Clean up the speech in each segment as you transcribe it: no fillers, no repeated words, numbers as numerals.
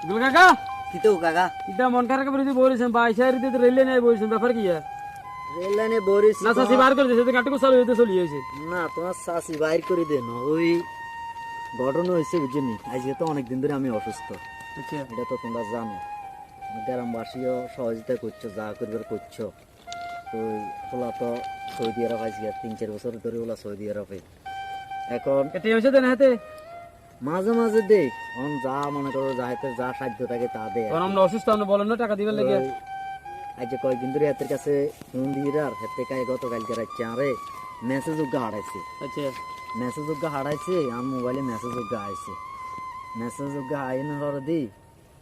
ইকবাল কাকা কি তো কাকা এটা মন খারাপ করে বলেছেন বাইশারিতে তো রেলে নাই বলেছেন ব্যাপার কি রেল লাইনে বরিস না চাষি বার করে দিয়েছে কাটুকু চালু হইতে চলে গেছে না তোমার চাষি বাইর করে দেন ওই ঘটনা হয়েছে বুঝলি আজকে তো অনেকদিন ধরে আমি অসুস্থ আচ্ছা এটা তো তোমরা জানো গ্রামবাসীও সহযোগিতা করছো যা করবার করছো তো ওলা তো সৌদি আরব আজকে 3-4 বছর ধরে ওলা সৌদি আরবে এখন এতে হয়েছে দেন হাতে মাঝে মাঝে দেখ এখন যা মনে করো যা হাতে যা সাধ্য থাকে তা দে কারণ আমরা অসুস্থ আমরা বলেন না টাকা দিবেন লেগে আজ কয়েকদিন ধরে হাতের কাছে ফোন দিয়ে আর হাতে কায় গতকালকে রাখছে আরে মেসেজ যোগ্য হারাইছে আচ্ছা মেসেজ যোগ্য হারাইছে আমার মোবাইলে মেসেজ যোগ্য আইছে মেসেজ যোগ্য আইন হরে দি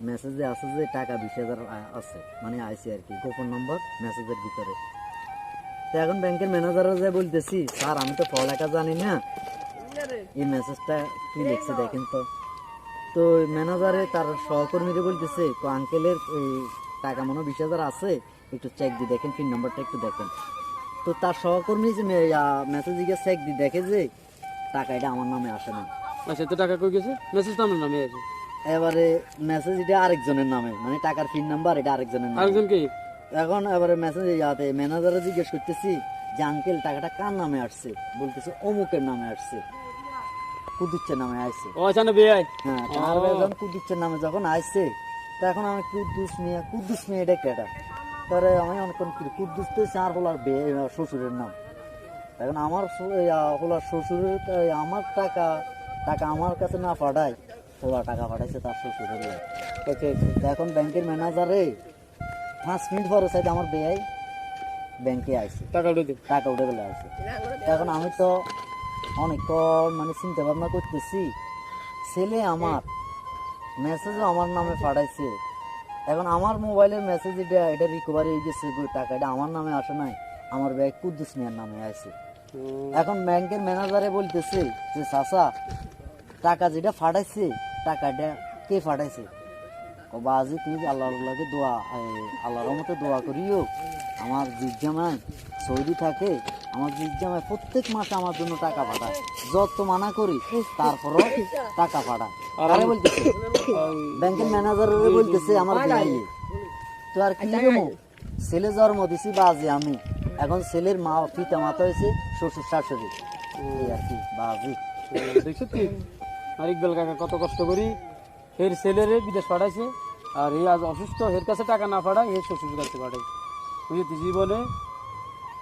মেসেজে আছে যে টাকা 20,000 আছে মানে আইছে আর কি গোপন নম্বর মেসেজের ভিতরে তো এখন ব্যাংকের ম্যানেজাররা যে বলতেছি স্যার আমি তো পড়ালেখা জানি না এই মেসেজটা কি লিখছে দেখেন তো তো ম্যানেজারে তার সহকর্মীরা বলতেছে তো আঙ্কেলের এই টাকা মনে 20,000 আছে একটু চেক দিয়ে দেখেন পিন নাম্বারটা একটু দেখেন তো তার সহকর্মী যে মেসেজ দিয়ে চেক দিয়ে দেখে যে টাকা এটা আমার নামে আসে না আচ্ছা তো টাকা কই গেছে মেসেজ তো আমার নামে আছে এবারে মেসেজ এটা আরেকজনের নামে মানে টাকার পিন নাম্বার এটা আরেকজনের নামে আরেকজন কি এখন এবারে মেসেজ ইয়াতে ম্যানেজারে জিজ্ঞেস করতেছি যে আঙ্কেল টাকাটা কার নামে আসছে বলতেছে অমুকের নামে আসছে কুদ্দুসের নামে আসছে ও আচ্ছা না বিয়াই হ্যাঁ তার যখন কুদ্দুসের নামে যখন আসছে তখন আমি কুদ্দুস মিয়া এটা কেটা তারে আমি অনেকক্ষণ কুদ্দুস তো চার হলার শ্বশুরের নাম এখন আমার হলার শ্বশুরের আমার টাকা আমার কাছে না পাঠায় ওরা টাকা পাঠাইছে তার শ্বশুরের লোক এখন ব্যাংকের ম্যানেজারে 5 মিনিট পরে সাইড আমার বেয়াই ব্যাংকে আসছে টাকা উঠে দিন টাকা উঠে গেলে আসছে এখন আমি তো অনেকক্ষণ মানে চিন্তা ভাবনা করতেছি ছেলে আমার মেসেজও আমার নামে পাঠাইছে এখন আমার মোবাইলের মেসেজ এটা রিকভারি হয়ে গেছে টাকা এটা আমার নামে আসে নাই আমার ব্যাগ কুদ্দুস মিয়ার নামে আছে এখন ব্যাংকের ম্যানেজারে বলতেছে যে চাচা টাকা যেটা ফাটাইছে টাকাটা কে ফাটাইছে বাজি তুমি আল্লাহকে দোয়া আল্লাহর মতো দোয়া করিও আমার জিজ্ঞামায় সৌদি থাকে আমার জিজ্ঞামায় প্রত্যেক মাসে আমার জন্য টাকা পাঠায় যত মানা করি তারপরও টাকা পাঠায় আরে বলতেছে ব্যাংকের ম্যানেজারের বলতেছে আমার ভাই তো আর কি দেবো ছেলে জন্ম দিছি বাজি আমি এখন ছেলের মা পিতা মাতা হয়েছে শ্বশুর শাশুড়ি এই আর কি বাজি দেখছো কি আর ইকবাল কাকা কত কষ্ট করি এর ছেলেরে বিদেশ পাঠাইছে আর এই আজ অসুস্থ এর কাছে টাকা না পাঠায় এর শ্বশুর কাছে পাঠায় বুঝলি জীবনে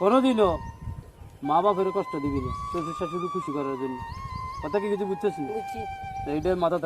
কোনোদিনও মা বাপের কষ্ট দিবি না শ্বশুর শাশুড়ি খুশি করার জন্য কথা কি কিছু বুঝতেছি এইটাই মাথা